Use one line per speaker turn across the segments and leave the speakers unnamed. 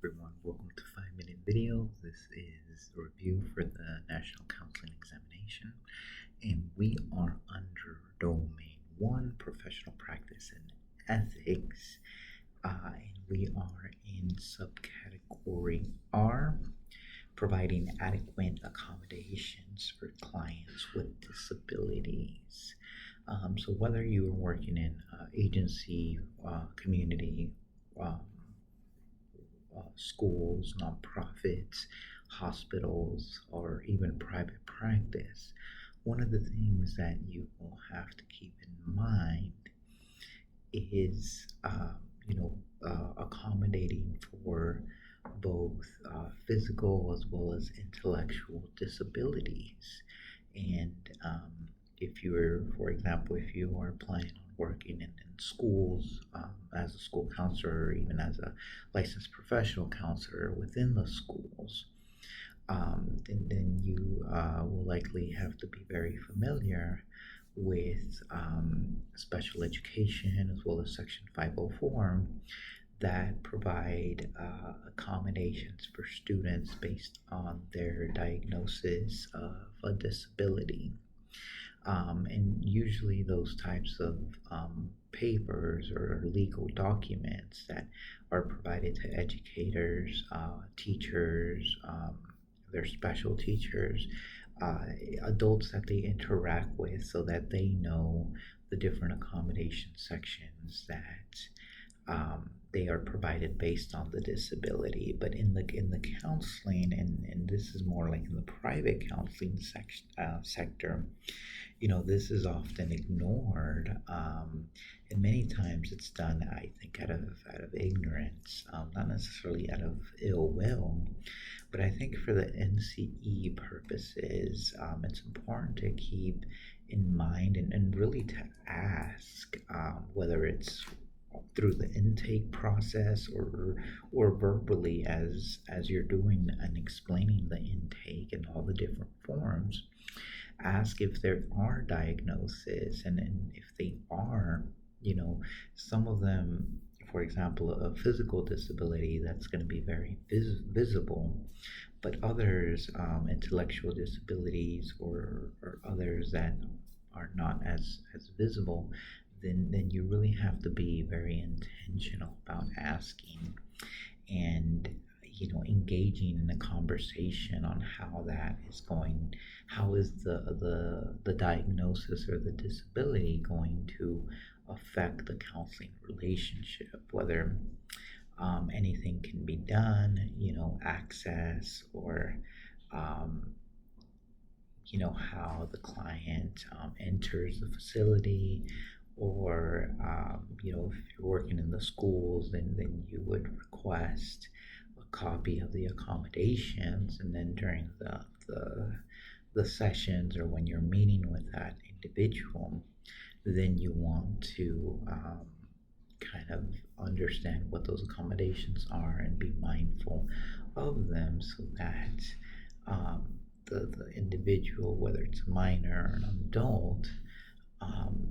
everyone, welcome to 5 Minute Videos. This is a review for the National Counseling Examination, and we are under Domain 1, Professional Practice and Ethics, and we are in subcategory R, providing adequate accommodations for clients with disabilities. So whether you are working in agency, community, um, schools, nonprofits, hospitals, or even private practice, one of the things that you will have to keep in mind is, accommodating for both physical as well as intellectual disabilities. And if you're, for example, if you are planning on working in schools as a school counselor or even as a licensed professional counselor within the schools, then you will likely have to be very familiar with special education as well as Section 504 that provide accommodations for students based on their diagnosis of a disability. And usually, those types of papers or legal documents that are provided to educators, teachers, their special teachers, uh, adults that they interact with, so that they know the different accommodation sections that they are provided based on the disability. But in the counseling, and this is more like in the private counseling sector, this is often ignored, and many times it's done, I think, out of ignorance, not necessarily out of ill will. But I think for the NCE purposes, it's important to keep in mind and really to ask, whether it's through the intake process or verbally as you're doing and explaining the intake and all the different forms. Ask if there are diagnoses, and if they are, some of them, for example, a physical disability that's going to be very visible, but others, intellectual disabilities, or others that are not as visible, then you really have to be very intentional about asking and engaging in a conversation on how that is going, how is the diagnosis or the disability going to affect the counseling relationship, whether anything can be done, access, or um, how the client enters the facility, or if you're working in the schools, then you would request a copy of the accommodations, and then during the sessions, or when you're meeting with that individual, then you want to kind of understand what those accommodations are and be mindful of them, so that um, the individual, whether it's a minor or an adult, um,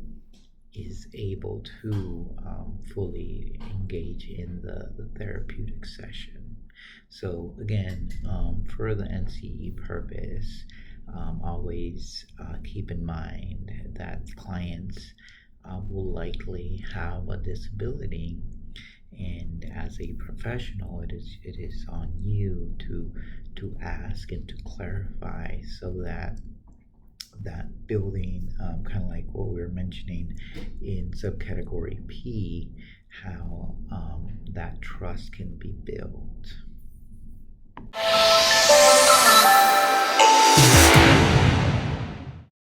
is able to fully engage in the therapeutic session. So, again, for the NCE purpose, always keep in mind that clients will likely have a disability, and as a professional, it is on you to ask and to clarify, so that building, kind of like what we were mentioning in subcategory P, how that trust can be built.